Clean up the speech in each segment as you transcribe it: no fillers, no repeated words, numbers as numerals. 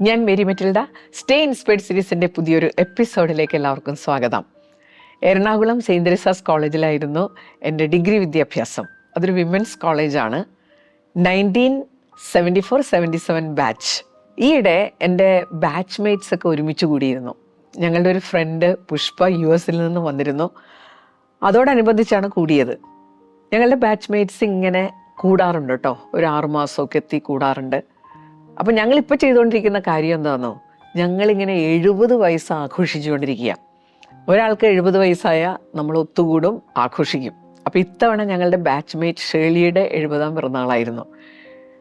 ഞാൻ Mary Metilda. Stay inspired സീരീസിൻ്റെ പുതിയൊരു എപ്പിസോഡിലേക്ക് എല്ലാവർക്കും സ്വാഗതം. എറണാകുളം സെയിൻറ് തെരേസാസ് കോളേജിലായിരുന്നു എൻ്റെ ഡിഗ്രി വിദ്യാഭ്യാസം. അതൊരു വിമൻസ് കോളേജാണ്. 1974-77 ബാച്ച്. ഈയിടെ എൻ്റെ ബാച്ച് മേറ്റ്സ് ഒക്കെ ഒരുമിച്ച് കൂടിയിരുന്നു. ഞങ്ങളുടെ ഒരു ഫ്രണ്ട് പുഷ്പ US നിന്ന് വന്നിരുന്നു. അതോടനുബന്ധിച്ചാണ് കൂടിയത്. ഞങ്ങളുടെ ബാച്ച് മേറ്റ്സ് ഇങ്ങനെ കൂടാറുണ്ട് കേട്ടോ. ഒരു 6 മാസമൊക്കെ എത്തി കൂടാറുണ്ട്. അപ്പം ഞങ്ങളിപ്പോൾ ചെയ്തുകൊണ്ടിരിക്കുന്ന കാര്യം എന്താണെന്നോ, ഞങ്ങളിങ്ങനെ 70 വയസ്സ് ആഘോഷിച്ചുകൊണ്ടിരിക്കുക. ഒരാൾക്ക് 70 വയസ്സായാൽ നമ്മൾ ഒത്തുകൂടും, ആഘോഷിക്കും. അപ്പോൾ ഇത്തവണ ഞങ്ങളുടെ ബാച്ച് മേറ്റ് ഷേളിയുടെ 70ാം പിറന്നാളായിരുന്നു.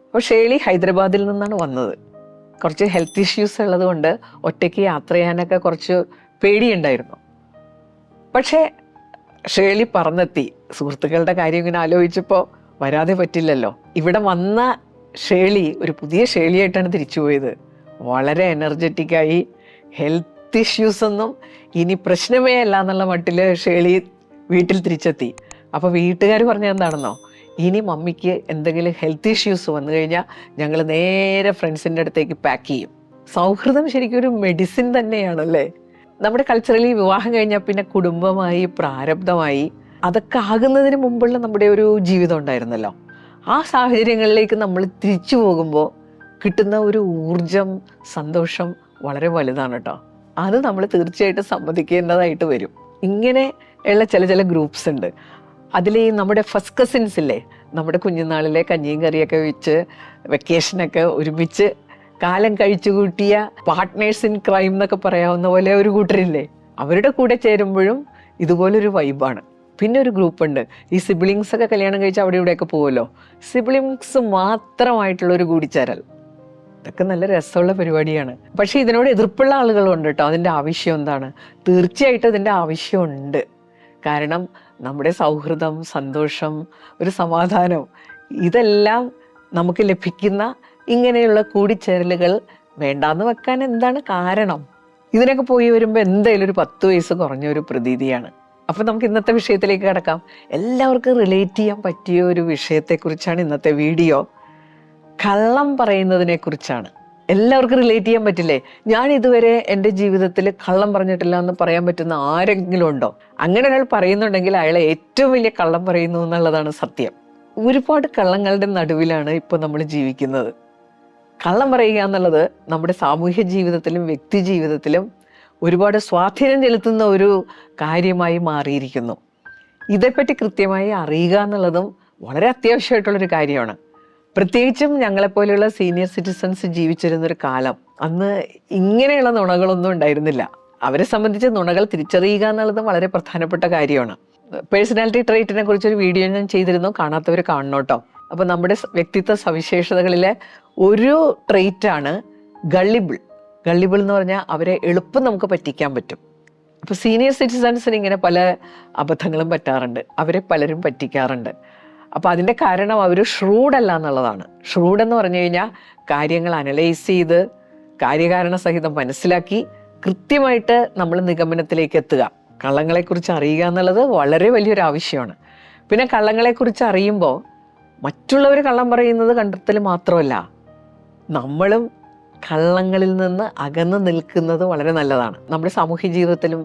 അപ്പോൾ ഷേളി ഹൈദരാബാദിൽ നിന്നാണ് വന്നത്. കുറച്ച് ഹെൽത്ത് ഇഷ്യൂസ് ഉള്ളത് കൊണ്ട് ഒറ്റയ്ക്ക് യാത്ര ചെയ്യാനൊക്കെ കുറച്ച് പേടിയുണ്ടായിരുന്നു. പക്ഷേ ഷേളി പറന്നെത്തി. സുഹൃത്തുക്കളുടെ കാര്യം ഇങ്ങനെ ആലോചിച്ചപ്പോൾ വരാതെ പറ്റില്ലല്ലോ. ഇവിടെ വന്ന ഷേളി ഒരു പുതിയ ഷേളിയായിട്ടാണ് തിരിച്ചു പോയത്. വളരെ എനർജറ്റിക്കായി, ഹെൽത്ത് ഇഷ്യൂസൊന്നും ഇനി പ്രശ്നമേ അല്ല എന്നുള്ള മട്ടിൽ ഷേളി വീട്ടിൽ തിരിച്ചെത്തി. അപ്പോൾ വീട്ടുകാർ പറഞ്ഞത് എന്താണെന്നോ, ഇനി മമ്മിക്ക് എന്തെങ്കിലും ഹെൽത്ത് ഇഷ്യൂസ് വന്നു കഴിഞ്ഞാൽ ഞങ്ങൾ നേരെ ഫ്രണ്ട്സിൻ്റെ അടുത്തേക്ക് പാക്ക് ചെയ്യും. സൗഹൃദം ശരിക്കും ഒരു മെഡിസിൻ തന്നെയാണല്ലേ. നമ്മുടെ കൾച്ചറലി വിവാഹം കഴിഞ്ഞാൽ പിന്നെ കുടുംബമായി, പ്രാരബ്ധമായി, അതൊക്കെ ആകുന്നതിന് മുമ്പുള്ള നമ്മുടെ ഒരു ജീവിതം ഉണ്ടായിരുന്നല്ലോ. ആ സാഹചര്യങ്ങളിലേക്ക് നമ്മൾ തിരിച്ചു പോകുമ്പോൾ കിട്ടുന്ന ഒരു ഊർജം, സന്തോഷം വളരെ വലുതാണ് കേട്ടോ. അത് നമ്മൾ തീർച്ചയായിട്ടും സമ്മതിക്കേണ്ടതായിട്ട് വരും. ഇങ്ങനെ ഉള്ള ചില ഗ്രൂപ്പ്സ് ഉണ്ട്. അതിൽ ഈ നമ്മുടെ ഫസ്റ്റ് കസിൻസ് ഇല്ലേ, നമ്മുടെ കുഞ്ഞുനാളിലെ കഞ്ഞിയും കറിയൊക്കെ വെച്ച് വെക്കേഷനൊക്കെ ഒരുമിച്ച് കാലം കഴിച്ചു കൂട്ടിയ പാർട്ട്നേഴ്സ് ഇൻ ക്രൈം എന്നൊക്കെ പറയാവുന്ന പോലെ ഒരു കൂട്ടരില്ലേ, അവരുടെ കൂടെ ചേരുമ്പോഴും ഇതുപോലൊരു വൈബാണ്. പിന്നെ ഒരു ഗ്രൂപ്പുണ്ട്, ഈ സിബ്ലിങ്സ് ഒക്കെ കല്യാണം കഴിച്ച് അവിടെ ഇവിടെയൊക്കെ പോകുമല്ലോ, സിബ്ലിങ്സ് മാത്രമായിട്ടുള്ളൊരു കൂടിച്ചേരൽ. ഇതൊക്കെ നല്ല രസമുള്ള പരിപാടിയാണ്. പക്ഷേ ഇതിനോട് എതിർപ്പുള്ള ആളുകളുണ്ട് കേട്ടോ. അതിൻ്റെ ആവശ്യം എന്താണ്? തീർച്ചയായിട്ടും ഇതിൻ്റെ ആവശ്യമുണ്ട്. കാരണം നമ്മുടെ സൗഹൃദം, സന്തോഷം, ഒരു സമാധാനം, ഇതെല്ലാം നമുക്ക് ലഭിക്കുന്ന ഇങ്ങനെയുള്ള കൂടിച്ചേരലുകൾ വേണ്ടാന്ന് വെക്കാൻ എന്താണ് കാരണം? ഇതിനൊക്കെ പോയി വരുമ്പോൾ എന്തായാലും ഒരു 10 വയസ്സ് കുറഞ്ഞ ഒരു പ്രതീതിയാണ്. അപ്പം നമുക്ക് ഇന്നത്തെ വിഷയത്തിലേക്ക് കിടക്കാം. എല്ലാവർക്കും റിലേറ്റ് ചെയ്യാൻ പറ്റിയ ഒരു വിഷയത്തെക്കുറിച്ചാണ് ഇന്നത്തെ വീഡിയോ. കള്ളം പറയുന്നതിനെ കുറിച്ചാണ്. എല്ലാവർക്കും റിലേറ്റ് ചെയ്യാൻ പറ്റില്ലേ? ഞാൻ ഇതുവരെ എൻ്റെ ജീവിതത്തിൽ കള്ളം പറഞ്ഞിട്ടില്ല എന്ന് പറയാൻ പറ്റുന്ന ആരെങ്കിലും ഉണ്ടോ? അങ്ങനെ ഒരാൾ പറയുന്നുണ്ടെങ്കിൽ അയാളെ ഏറ്റവും വലിയ കള്ളം പറയുന്നു എന്നുള്ളതാണ് സത്യം. ഒരുപാട് കള്ളങ്ങളുടെ നടുവിലാണ് ഇപ്പോൾ നമ്മൾ ജീവിക്കുന്നത്. കള്ളം പറയുക എന്നുള്ളത് നമ്മുടെ സാമൂഹ്യ ജീവിതത്തിലും വ്യക്തി ജീവിതത്തിലും ഒരുപാട് സ്വാധീനം ചെലുത്തുന്ന ഒരു കാര്യമായി മാറിയിരിക്കുന്നു. ഇതേപ്പറ്റി കൃത്യമായി അറിയുക എന്നുള്ളതും വളരെ അത്യാവശ്യമായിട്ടുള്ളൊരു കാര്യമാണ്. പ്രത്യേകിച്ചും ഞങ്ങളെപ്പോലെയുള്ള സീനിയർ സിറ്റിസൺസ് ജീവിച്ചിരുന്നൊരു കാലം, അന്ന് ഇങ്ങനെയുള്ള നുണകളൊന്നും ഉണ്ടായിരുന്നില്ല. അവരെ സംബന്ധിച്ച് നുണകൾ തിരിച്ചറിയുക എന്നുള്ളതും വളരെ പ്രധാനപ്പെട്ട കാര്യമാണ്. പേഴ്സണാലിറ്റി ട്രേറ്റിനെ കുറിച്ചൊരു വീഡിയോ ഞാൻ ചെയ്തിരുന്നു, കാണാത്തവർ കാണണം കേട്ടോ. അപ്പോൾ നമ്മുടെ വ്യക്തിത്വ സവിശേഷതകളിലെ ഒരു ട്രേറ്റാണ് ഗള്ളിബിൾ. ഗള്ളിബിൾ എന്ന് പറഞ്ഞാൽ അവരെ എളുപ്പം നമുക്ക് പറ്റിക്കാൻ പറ്റും. അപ്പോൾ സീനിയർ സിറ്റിസൺസിന് ഇങ്ങനെ പല അബദ്ധങ്ങളും പറ്റാറുണ്ട്, അവരെ പലരും പറ്റിക്കാറുണ്ട്. അപ്പോൾ അതിൻ്റെ കാരണം അവർ ഷ്രൂഡല്ല എന്നുള്ളതാണ്. ഷ്രൂഡ് എന്ന് പറഞ്ഞു കഴിഞ്ഞാൽ കാര്യങ്ങൾ അനലൈസ് ചെയ്ത് കാര്യകാരണ സഹിതം മനസ്സിലാക്കി കൃത്യമായിട്ട് നമ്മൾ നിഗമനത്തിലേക്ക് എത്തുക. കള്ളങ്ങളെക്കുറിച്ച് അറിയുക എന്നുള്ളത് വളരെ വലിയൊരു ആവശ്യമാണ്. പിന്നെ കള്ളങ്ങളെക്കുറിച്ച് അറിയുമ്പോൾ മറ്റുള്ളവർ കള്ളം പറയുന്നത് കണ്ടെത്തൽ മാത്രമല്ല, നമ്മളും കള്ളങ്ങളിൽ നിന്ന് അകന്ന് നിൽക്കുന്നത് വളരെ നല്ലതാണ്. നമ്മുടെ സാമൂഹ്യ ജീവിതത്തിലും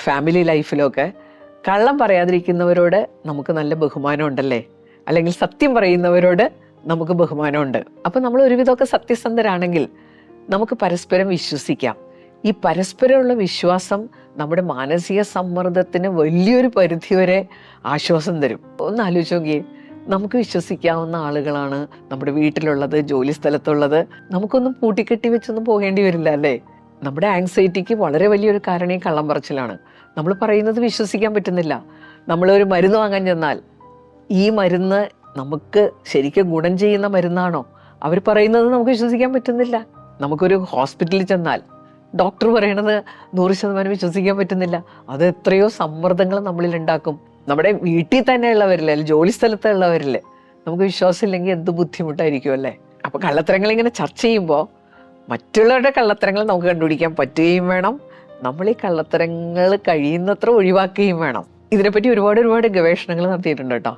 ഫാമിലി ലൈഫിലും ഒക്കെ കള്ളം പറയാതിരിക്കുന്നവരോട് നമുക്ക് നല്ല ബഹുമാനം ഉണ്ടല്ലേ, അല്ലെങ്കിൽ സത്യം പറയുന്നവരോട് നമുക്ക് ബഹുമാനമുണ്ട്. അപ്പം നമ്മൾ ഒരുവിധമൊക്കെ സത്യസന്ധരാണെങ്കിൽ നമുക്ക് പരസ്പരം വിശ്വസിക്കാം. ഈ പരസ്പരമുള്ള വിശ്വാസം നമ്മുടെ മാനസിക സമ്മർദ്ദത്തിന് വലിയൊരു പരിധിവരെ ആശ്വാസം തരും. ഒന്ന് ആലോചിച്ച് നോക്കിയേ, നമുക്ക് വിശ്വസിക്കാവുന്ന ആളുകളാണ് നമ്മുടെ വീട്ടിലുള്ളത്, ജോലി സ്ഥലത്തുള്ളത്. നമുക്കൊന്നും പൂട്ടിക്കെട്ടി വെച്ചൊന്നും പോകേണ്ടി വരില്ല അല്ലേ. നമ്മുടെ ആങ്സൈറ്റിക്ക് വളരെ വലിയൊരു കാരണം ഈ കള്ളം പറച്ചിലാണ്. നമ്മൾ പറയുന്നത് വിശ്വസിക്കാൻ പറ്റുന്നില്ല. നമ്മളൊരു മരുന്ന് വാങ്ങാൻ ചെന്നാൽ ഈ മരുന്ന് നമുക്ക് ശരിക്കും ഗുണം ചെയ്യുന്ന മരുന്നാണോ, അവർ പറയുന്നത് നമുക്ക് വിശ്വസിക്കാൻ പറ്റുന്നില്ല. നമുക്കൊരു ഹോസ്പിറ്റലിൽ ചെന്നാൽ ഡോക്ടർ പറയണത് 100% വിശ്വസിക്കാൻ പറ്റുന്നില്ല. അത് എത്രയോ സമ്മർദ്ദങ്ങൾ നമ്മളിൽ ഉണ്ടാക്കും. നമ്മുടെ വീട്ടിൽ തന്നെ ഉള്ളവരില്ലേ, അല്ലെങ്കിൽ ജോലി സ്ഥലത്തുള്ളവരില്ലേ, നമുക്ക് വിശ്വാസമില്ലെങ്കിൽ എന്ത് ബുദ്ധിമുട്ടായിരിക്കും അല്ലേ. അപ്പോൾ കള്ളത്തരങ്ങൾ ഇങ്ങനെ ചർച്ച ചെയ്യുമ്പോൾ മറ്റുള്ളവരുടെ കള്ളത്തരങ്ങൾ നമുക്ക് കണ്ടുപിടിക്കാൻ പറ്റുകയും വേണം. നമ്മൾ ഈ കള്ളത്തരങ്ങൾ കഴിയുന്നത്ര ഒഴിവാക്കുകയും വേണം. ഇതിനെപ്പറ്റി ഒരുപാട് ഗവേഷണങ്ങൾ നടത്തിയിട്ടുണ്ട് കേട്ടോ.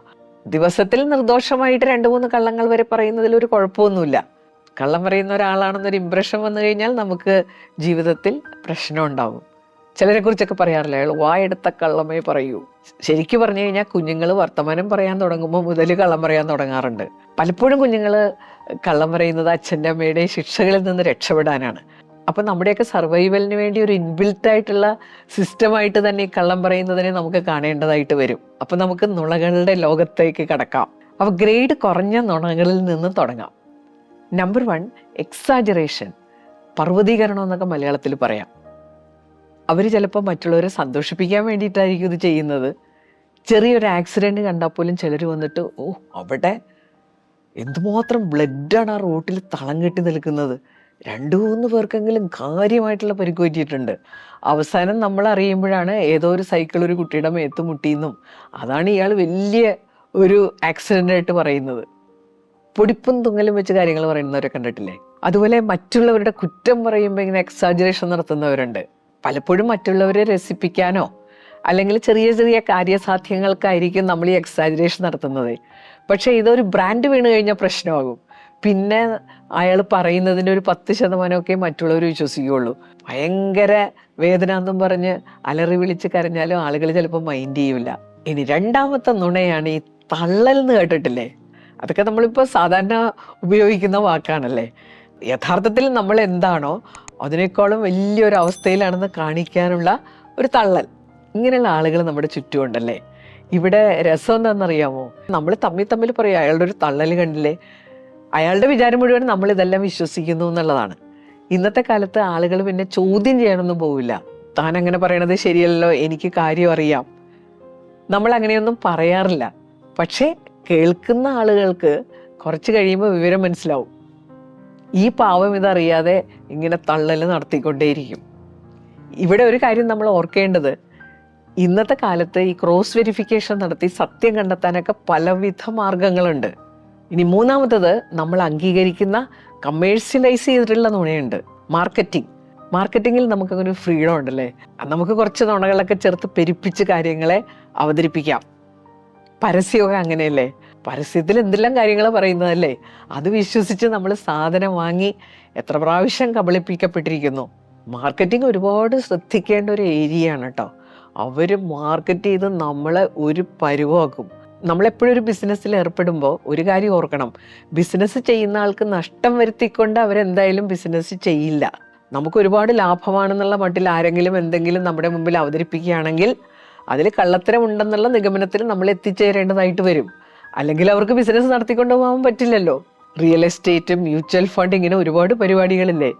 ദിവസത്തിൽ നിർദോഷമായിട്ട് 2-3 കള്ളങ്ങൾ വരെ പറയുന്നതിൽ ഒരു കുഴപ്പമൊന്നുമില്ല. കള്ളം പറയുന്ന ഒരാളാണെന്നൊരു ഇമ്പ്രഷൻ വന്നു കഴിഞ്ഞാൽ നമുക്ക് ജീവിതത്തിൽ പ്രശ്നം ഉണ്ടാവും. ചിലരെ കുറിച്ചൊക്കെ പറയാറില്ല, അയാൾ വായെടുത്ത കള്ളമേ പറയൂ. ശരിക്കും പറഞ്ഞു കഴിഞ്ഞാൽ കുഞ്ഞുങ്ങൾ വർത്തമാനം പറയാൻ തുടങ്ങുമ്പോൾ മുതൽ കള്ളം പറയാൻ തുടങ്ങാറുണ്ട്. പലപ്പോഴും കുഞ്ഞുങ്ങൾ കള്ളം പറയുന്നത് അച്ഛൻ്റെ അമ്മയുടെയും ശിക്ഷകളിൽ നിന്ന് രക്ഷപ്പെടാനാണ്. അപ്പം നമ്മുടെയൊക്കെ സർവൈവലിന് വേണ്ടി ഒരു ഇൻബിൽട്ടായിട്ടുള്ള സിസ്റ്റമായിട്ട് തന്നെ ഈ കള്ളം പറയുന്നതിനെ നമുക്ക് കാണേണ്ടതായിട്ട് വരും. അപ്പം നമുക്ക് നുണകളുടെ ലോകത്തേക്ക് കടക്കാം. അപ്പോൾ ഗ്രേഡ് കുറഞ്ഞ നുണകളിൽ നിന്ന് തുടങ്ങാം. നമ്പർ 1, എക്സാജറേഷൻ, പർവ്വതീകരണം എന്നൊക്കെ മലയാളത്തിൽ പറയാം. അവർ ചിലപ്പോൾ മറ്റുള്ളവരെ സന്തോഷിപ്പിക്കാൻ വേണ്ടിയിട്ടായിരിക്കും ഇത് ചെയ്യുന്നത്. ചെറിയൊരു ആക്സിഡൻറ്റ് കണ്ടാൽ പോലും ചിലർ വന്നിട്ട്, ഓ അവിടെ എന്തുമാത്രം ബ്ലഡാണ് ആ റോട്ടിൽ തളം കെട്ടി നിൽക്കുന്നത്, 2-3 പേർക്കെങ്കിലും കാര്യമായിട്ടുള്ള പരിക്ക് പറ്റിയിട്ടുണ്ട്. അവസാനം നമ്മൾ അറിയുമ്പോഴാണ് ഏതോ ഒരു സൈക്കിൾ ഒരു കുട്ടിയുടെ മേത്ത് മുട്ടിയെന്നും അതാണ് ഇയാൾ വലിയ ഒരു ആക്സിഡൻ്റായിട്ട് പറയുന്നത്. പൊടിപ്പും തുങ്ങലും വെച്ച് കാര്യങ്ങൾ പറയുന്നവരെ കണ്ടിട്ടില്ലേ? അതുപോലെ മറ്റുള്ളവരുടെ കുറ്റം പറയുമ്പോൾ ഇങ്ങനെ എക്സാജറേഷൻ നടത്തുന്നവരുണ്ട്. പലപ്പോഴും മറ്റുള്ളവരെ രസിപ്പിക്കാനോ അല്ലെങ്കിൽ ചെറിയ ചെറിയ കാര്യസാധ്യങ്ങൾക്കായിരിക്കും നമ്മൾ ഈ എക്സാജറേഷൻ നടത്തുന്നത്. പക്ഷേ ഇതൊരു ബ്രാൻഡ് വീണ് കഴിഞ്ഞാൽ പ്രശ്നമാകും. പിന്നെ അയാൾ പറയുന്നതിൻ്റെ ഒരു 10% മറ്റുള്ളവർ വിശ്വസിക്കുകയുള്ളൂ. ഭയങ്കര വേദന എന്നും പറഞ്ഞ് അലറി വിളിച്ച് കരഞ്ഞാലും ആളുകൾ ചിലപ്പോൾ മൈൻഡ് ചെയ്യില്ല. ഇനി രണ്ടാമത്തെ നുണയാണ് ഈ തള്ളൽ എന്ന് കേട്ടിട്ടില്ലേ? അതൊക്കെ നമ്മളിപ്പോൾ സാധാരണ ഉപയോഗിക്കുന്ന വാക്കാണല്ലേ. യഥാർത്ഥത്തിൽ നമ്മൾ എന്താണോ അതിനേക്കാളും വലിയൊരു അവസ്ഥയിലാണെന്ന് കാണിക്കാനുള്ള ഒരു തള്ളൽ. ഇങ്ങനെയുള്ള ആളുകൾ നമ്മുടെ ചുറ്റുമുണ്ടല്ലേ. ഇവിടെ രസം എന്താണെന്നറിയാമോ? നമ്മൾ തമ്മിൽ പറയും, അയാളുടെ ഒരു തള്ളൽ കണ്ടില്ലേ, അയാളുടെ വിചാരം മുഴുവൻ നമ്മളിതെല്ലാം വിശ്വസിക്കുന്നു എന്നുള്ളതാണ്. ഇന്നത്തെ കാലത്ത് ആളുകൾ പിന്നെ ചോദ്യം ചെയ്യാനൊന്നും പോവില്ല. താൻ അങ്ങനെ പറയണത് ശരിയല്ലോ, എനിക്ക് കാര്യം അറിയാം. നമ്മൾ അങ്ങനെയൊന്നും പറയാറില്ല. പക്ഷേ കേൾക്കുന്ന ആളുകൾക്ക് കുറച്ച് കഴിയുമ്പോൾ വിവരം മനസ്സിലാവും. ഈ പാവം ഇതറിയാതെ ഇങ്ങനെ തള്ളൽ നടത്തിക്കൊണ്ടേയിരിക്കും. ഇവിടെ ഒരു കാര്യം നമ്മൾ ഓർക്കേണ്ടത്, ഇന്നത്തെ കാലത്ത് ഈ ക്രോസ് വെരിഫിക്കേഷൻ നടത്തി സത്യം കണ്ടെത്താനൊക്കെ പലവിധ മാർഗങ്ങളുണ്ട്. ഇനി മൂന്നാമത്തത്, നമ്മൾ അംഗീകരിക്കുന്ന കമേഴ്ഷ്യലൈസ് ചെയ്തിട്ടുള്ള നുണയുണ്ട്, മാർക്കറ്റിങ്ങിൽ നമുക്കങ്ങനെ ഒരു ഫ്രീഡം ഉണ്ടല്ലേ. നമുക്ക് കുറച്ച് നുണകളൊക്കെ ചേർത്ത് പെരുപ്പിച്ച് കാര്യങ്ങളെ അവതരിപ്പിക്കാം. പരസ്യമൊക്കെ അങ്ങനെയല്ലേ, പരസ്യത്തിൽ എന്തെല്ലാം കാര്യങ്ങൾ പറയുന്നതല്ലേ, അത് വിശ്വസിച്ച് നമ്മൾ സാധനം വാങ്ങി എത്ര പ്രാവശ്യം കബളിപ്പിക്കപ്പെട്ടിരിക്കുന്നു. മാർക്കറ്റിംഗ് ഒരുപാട് ശ്രദ്ധിക്കേണ്ട ഒരു ഏരിയയാണ് കേട്ടോ. അവർ മാർക്കറ്റ് ചെയ്ത് നമ്മളെ ഒരു പരുവാക്കും. നമ്മളെപ്പോഴും ഒരു ബിസിനസ്സിൽ ഏർപ്പെടുമ്പോൾ ഒരു കാര്യം ഓർക്കണം, ബിസിനസ് ചെയ്യുന്ന ആൾക്ക് നഷ്ടം വരുത്തിക്കൊണ്ട് അവരെന്തായാലും ബിസിനസ് ചെയ്യില്ല. നമുക്ക് ഒരുപാട് ലാഭമാണെന്നുള്ള മട്ടിൽ ആരെങ്കിലും എന്തെങ്കിലും നമ്മുടെ മുമ്പിൽ അവതരിപ്പിക്കുകയാണെങ്കിൽ അതിൽ കള്ളത്തരം ഉണ്ടെന്നുള്ള നിഗമനത്തിൽ നമ്മൾ എത്തിച്ചേരേണ്ടതായിട്ട് വരും. അല്ലെങ്കിൽ അവർക്ക് ബിസിനസ് നടത്തിക്കൊണ്ട് പോകാൻ പറ്റില്ലല്ലോ. റിയൽ എസ്റ്റേറ്റ്, മ്യൂച്വൽ ഫണ്ട്, ഇങ്ങനെ ഒരുപാട് പരിപാടികളില്ലേ.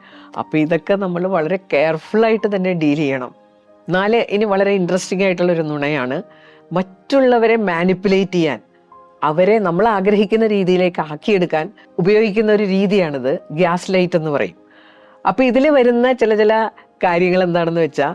അപ്പോൾ ഇതൊക്കെ നമ്മൾ വളരെ കെയർഫുള്ളായിട്ട് തന്നെ ഡീൽ ചെയ്യണം. 4, ഇനി വളരെ ഇൻട്രസ്റ്റിംഗ് ആയിട്ടുള്ളൊരു നുണയാണ്, മറ്റുള്ളവരെ മാനിപ്പുലേറ്റ് ചെയ്യാൻ, അവരെ നമ്മൾ ആഗ്രഹിക്കുന്ന രീതിയിലേക്ക് ആക്കിയെടുക്കാൻ ഉപയോഗിക്കുന്ന ഒരു രീതിയാണിത്, ഗ്യാസ് ലൈറ്റ് എന്ന് പറയും. അപ്പോൾ ഇതിൽ വരുന്ന ചില കാര്യങ്ങൾ എന്താണെന്ന് വെച്ചാൽ,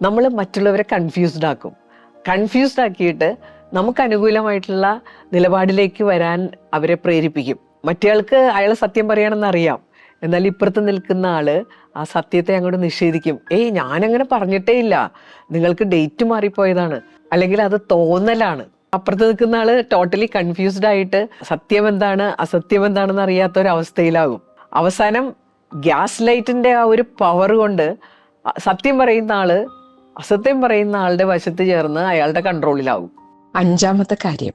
നമ്മൾ മറ്റുള്ളവരെ കൺഫ്യൂസ്ഡ് ആക്കിയിട്ട് നമുക്ക് അനുകൂലമായിട്ടുള്ള നിലപാടിലേക്ക് വരാൻ അവരെ പ്രേരിപ്പിക്കും. മറ്റേയാൾക്ക് അയാൾ സത്യം പറയണമെന്ന് അറിയാം, എന്നാൽ ഇപ്പുറത്ത് നിൽക്കുന്ന ആള് ആ സത്യത്തെ അങ്ങോട്ട് നിഷേധിക്കും. ഞാനങ്ങനെ പറഞ്ഞിട്ടേ ഇല്ല, നിങ്ങൾക്ക് ഡേറ്റ് മാറിപ്പോയതാണ്, അല്ലെങ്കിൽ അത് തോന്നലാണ്. അപ്പുറത്ത് നിൽക്കുന്ന ആള് ടോട്ടലി കൺഫ്യൂസ്ഡ് ആയിട്ട് സത്യം എന്താണ് അസത്യം എന്താണെന്ന് അറിയാത്ത ഒരവസ്ഥയിലാകും. അവസാനം ഗ്യാസ് ലൈറ്റിന്റെ ആ ഒരു പവർ കൊണ്ട് സത്യം പറയുന്ന ആള് അസത്യം പറയുന്ന ആളുടെ വശത്ത് ചേർന്ന് അയാളുടെ കൺട്രോളിലാവും. 5ാമത്തെ കാര്യം,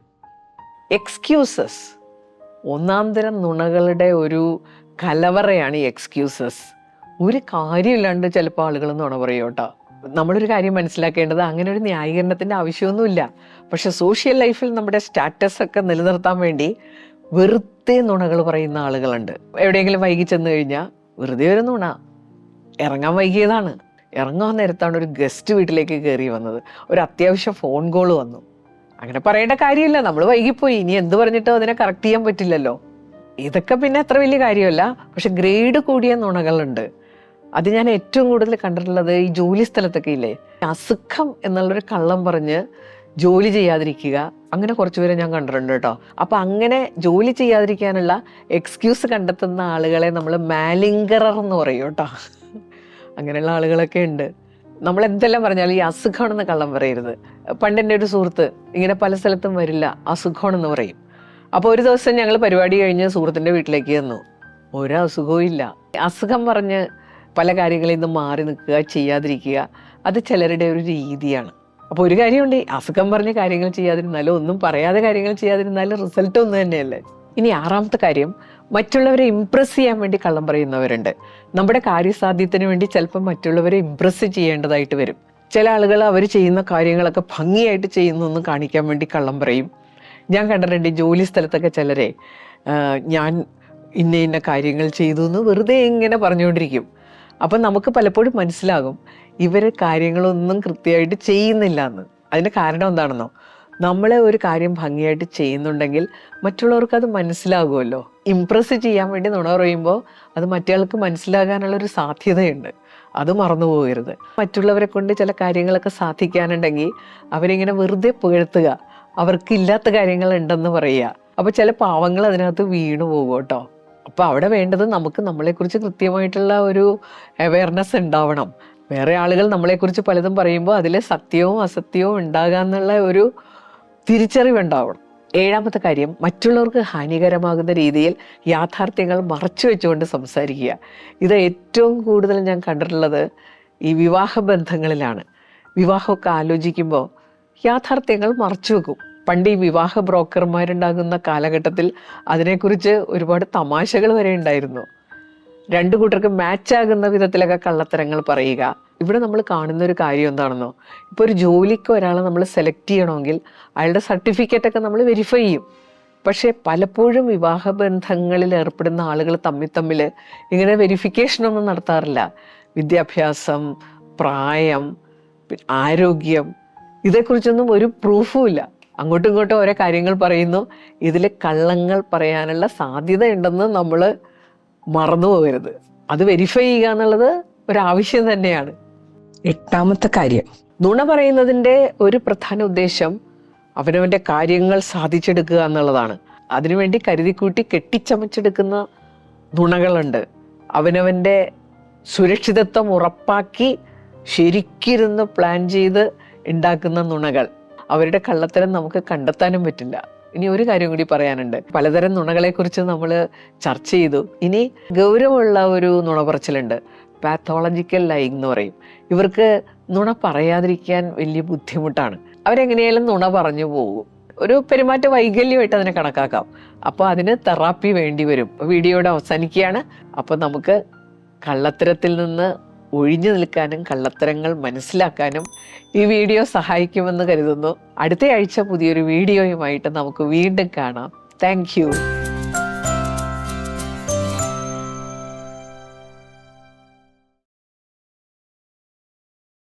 എക്സ്ക്യൂസസ്. 1-ാം തരം നുണകളുടെ ഒരു കലവറയാണ് ഈ എക്സ്ക്യൂസസ്. ഒരു കാര്യമില്ലാണ്ട് ചിലപ്പോൾ ആളുകൾ നുണ പറയും കേട്ടോ. നമ്മളൊരു കാര്യം മനസ്സിലാക്കേണ്ടത്, അങ്ങനെ ഒരു ന്യായീകരണത്തിൻ്റെ ആവശ്യമൊന്നുമില്ല. പക്ഷെ സോഷ്യൽ ലൈഫിൽ നമ്മുടെ സ്റ്റാറ്റസ് ഒക്കെ നിലനിർത്താൻ വേണ്ടി വെറുതെ നുണകൾ പറയുന്ന ആളുകളുണ്ട്. എവിടെയെങ്കിലും വൈകി ചെന്ന് കഴിഞ്ഞാൽ വെറുതെ ഒരു നുണ, ഇറങ്ങാൻ വൈകിയതാണ്, ഇറങ്ങാൻ നേരത്താണ് ഒരു ഗസ്റ്റ് വീട്ടിലേക്ക് കയറി വന്നത്, ഒരു അത്യാവശ്യം ഫോൺ കോൾ വന്നു. അങ്ങനെ പറയേണ്ട കാര്യമില്ല, നമ്മൾ വൈകിപ്പോയി, ഇനി എന്ത് പറഞ്ഞിട്ടോ അതിനെ കറക്റ്റ് ചെയ്യാൻ പറ്റില്ലല്ലോ. ഇതൊക്കെ പിന്നെ അത്ര വലിയ കാര്യമല്ല. പക്ഷെ ഗ്രേഡ് കൂടിയ നുണകളുണ്ട്. അത് ഞാൻ ഏറ്റവും കൂടുതൽ കണ്ടിട്ടുള്ളത് ഈ ജോലി സ്ഥലത്തൊക്കെ ഇല്ലേ, അസുഖം എന്നുള്ളൊരു കള്ളം പറഞ്ഞ് ജോലി ചെയ്യാതിരിക്കുക. അങ്ങനെ കുറച്ചുപേരെ ഞാൻ കണ്ടിട്ടുണ്ട് കേട്ടോ. അപ്പം അങ്ങനെ ജോലി ചെയ്യാതിരിക്കാനുള്ള എക്സ്ക്യൂസ് കണ്ടെത്തുന്ന ആളുകളെ നമ്മൾ മാലിംഗറർ എന്ന് പറയും കേട്ടോ. അങ്ങനെയുള്ള ആളുകളൊക്കെ ഉണ്ട്. നമ്മൾ എന്തെല്ലാം പറഞ്ഞാലും ഈ അസുഖമാണെന്ന് കള്ളം പറയരുത്. പണ്ട് എൻ്റെ ഒരു സുഹൃത്ത് ഇങ്ങനെ പല സ്ഥലത്തും വരില്ല, അസുഖമാണെന്ന് പറയും. അപ്പോൾ ഒരു ദിവസം ഞങ്ങൾ പരിപാടി കഴിഞ്ഞ് സുഹൃത്തിൻ്റെ വീട്ടിലേക്ക് ചെന്നു. ഒരസുഖവും ഇല്ല. അസുഖം പറഞ്ഞ് പല കാര്യങ്ങളിൽ നിന്ന് മാറി നിൽക്കുക, ചെയ്യാതിരിക്കുക, അത് ചിലരുടെ ഒരു രീതിയാണ്. അപ്പോൾ ഒരു കാര്യമുണ്ട്, അസുഖം പറഞ്ഞ് കാര്യങ്ങൾ ചെയ്യാതിരുന്നാലും ഒന്നും പറയാതെ കാര്യങ്ങൾ ചെയ്യാതിരുന്നാലും റിസൾട്ട് ഒന്ന് തന്നെയല്ലേ. ഇനി 6ാമത്തെ കാര്യം, മറ്റുള്ളവരെ ഇംപ്രസ് ചെയ്യാൻ വേണ്ടി കള്ളം പറയുന്നവരുണ്ട്. നമ്മുടെ കാര്യസാധ്യത്തിന് വേണ്ടി ചിലപ്പോൾ മറ്റുള്ളവരെ ഇംപ്രസ് ചെയ്യേണ്ടതായിട്ട് വരും. ചില ആളുകൾ അവർ ചെയ്യുന്ന കാര്യങ്ങളൊക്കെ ഭംഗിയായിട്ട് ചെയ്യുന്നു കാണിക്കാൻ വേണ്ടി കള്ളം പറയും. ഞാൻ കണ്ടിട്ടുണ്ട് ജോലി സ്ഥലത്തൊക്കെ ചിലരെ ഞാൻ ഇന്ന കാര്യങ്ങൾ ചെയ്തു എന്ന് വെറുതെ ഇങ്ങനെ പറഞ്ഞുകൊണ്ടിരിക്കും. അപ്പം നമുക്ക് പലപ്പോഴും മനസ്സിലാകും ഇവർ കാര്യങ്ങളൊന്നും കൃത്യമായിട്ട് ചെയ്യുന്നില്ല എന്ന്. അതിൻ്റെ കാരണം എന്താണെന്നോ, നമ്മളെ ഒരു കാര്യം ഭംഗിയായിട്ട് ചെയ്യുന്നുണ്ടെങ്കിൽ മറ്റുള്ളവർക്ക് അത് മനസ്സിലാകുമല്ലോ. ഇംപ്രസ് ചെയ്യാൻ വേണ്ടി നുണ പറയുമ്പോൾ അത് മറ്റേയാൾക്ക് മനസ്സിലാകാനുള്ളൊരു സാധ്യതയുണ്ട്. അത് മറന്നു പോകരുത്. മറ്റുള്ളവരെ കൊണ്ട് ചില കാര്യങ്ങളൊക്കെ സാധിക്കാനുണ്ടെങ്കിൽ അവരിങ്ങനെ വെറുതെ പുകഴ്ത്തുക, അവർക്കില്ലാത്ത കാര്യങ്ങളുണ്ടെന്ന് പറയുക. അപ്പോൾ ചില പാവങ്ങൾ അതിനകത്ത് വീണു പോകും കേട്ടോ. അപ്പോൾ അവിടെ വേണ്ടത് നമുക്ക് നമ്മളെക്കുറിച്ച് കൃത്യമായിട്ടുള്ള ഒരു അവയർനെസ് ഉണ്ടാവണം. വേറെ ആളുകൾ നമ്മളെക്കുറിച്ച് പലതും പറയുമ്പോൾ അതിൽ സത്യവും അസത്യവും ഉണ്ടാകാന്നുള്ള ഒരു തിരിച്ചറിവുണ്ടാവണം. 7ാമത്തെ കാര്യം, മറ്റുള്ളവർക്ക് ഹാനികരമാകുന്ന രീതിയിൽ യാഥാർത്ഥ്യങ്ങൾ മറച്ചു വെച്ചുകൊണ്ട് സംസാരിക്കുക. ഇത് ഏറ്റവും കൂടുതൽ ഞാൻ കണ്ടിട്ടുള്ളത് ഈ വിവാഹ ബന്ധങ്ങളിലാണ്. വിവാഹമൊക്കെ ആലോചിക്കുമ്പോൾ യാഥാർത്ഥ്യങ്ങൾ മറച്ചു വെക്കും. പണ്ട് ഈ വിവാഹ ബ്രോക്കർമാരുണ്ടാകുന്ന കാലഘട്ടത്തിൽ അതിനെക്കുറിച്ച് ഒരുപാട് തമാശകൾ വരെ ഉണ്ടായിരുന്നു. രണ്ടു കൂട്ടർക്ക് മാച്ചാകുന്ന വിധത്തിലൊക്കെ കള്ളത്തരങ്ങൾ പറയുക. ഇവിടെ നമ്മൾ കാണുന്ന ഒരു കാര്യം എന്താണെന്നോ, ഇപ്പോൾ ഒരു ജോലിക്ക് ഒരാളെ നമ്മൾ സെലക്ട് ചെയ്യണമെങ്കിൽ അയാളുടെ സർട്ടിഫിക്കറ്റൊക്കെ നമ്മൾ വെരിഫൈ ചെയ്യും. പക്ഷേ പലപ്പോഴും വിവാഹ ബന്ധങ്ങളിൽ ഏർപ്പെടുന്ന ആളുകൾ തമ്മിൽ ഇങ്ങനെ വെരിഫിക്കേഷനൊന്നും നടത്താറില്ല. വിദ്യാഭ്യാസം, പ്രായം, ആരോഗ്യം, ഇതേക്കുറിച്ചൊന്നും ഒരു പ്രൂഫും ഇല്ല. അങ്ങോട്ടും ഇങ്ങോട്ടും ഓരോ കാര്യങ്ങൾ പറയുന്നു. ഇതിൽ കള്ളങ്ങൾ പറയാനുള്ള സാധ്യതയുണ്ടെന്ന് നമ്മൾ മറന്നു പോകരുത്. അത് വെരിഫൈ ചെയ്യുക എന്നുള്ളത് ഒരാവശ്യം തന്നെയാണ്. 8ാമത്തെ കാര്യം, നുണ പറയുന്നതിൻ്റെ ഒരു പ്രധാന ഉദ്ദേശം അവനവൻ്റെ കാര്യങ്ങൾ സാധിച്ചെടുക്കുക എന്നുള്ളതാണ്. അതിനുവേണ്ടി കരുതിക്കൂട്ടി കെട്ടിച്ചമച്ചെടുക്കുന്ന നുണകളുണ്ട്. അവനവൻ്റെ സുരക്ഷിതത്വം ഉറപ്പാക്കി ശരിക്കിരുന്ന് പ്ലാൻ ചെയ്ത് ഉണ്ടാക്കുന്ന നുണകൾ. അവരുടെ കള്ളത്തരം നമുക്ക് കണ്ടെത്താനും പറ്റില്ല. ഇനി ഒരു കാര്യം കൂടി പറയാനുണ്ട്. പലതരം നുണകളെക്കുറിച്ച് നമ്മൾ ചർച്ച ചെയ്തു. ഇനി ഗൗരവമുള്ള ഒരു നുണ പറച്ചിലുണ്ട്, പാത്തോളജിക്കൽ ലൈങ് എന്ന് പറയും. ഇവർക്ക് നുണ പറയാതിരിക്കാൻ വലിയ ബുദ്ധിമുട്ടാണ്. അവരെങ്ങനെയായാലും നുണ പറഞ്ഞു പോകും. ഒരു പെരുമാറ്റ വൈകല്യമായിട്ട് അതിനെ കണക്കാക്കാം. അപ്പോൾ അതിന് തെറാപ്പി വേണ്ടി വരും. വീഡിയോയുടെ അവസാനിക്കുകയാണ്. അപ്പോൾ നമുക്ക് കള്ളത്തരത്തിൽ നിന്ന് ഒഴിഞ്ഞു നിൽക്കാനും കള്ളത്തരങ്ങൾ മനസ്സിലാക്കാനും ഈ വീഡിയോ സഹായിക്കുമെന്ന് കരുതുന്നു. അടുത്ത ആഴ്ച പുതിയൊരു വീഡിയോയുമായിട്ട് നമുക്ക് വീണ്ടും കാണാം. Thank you.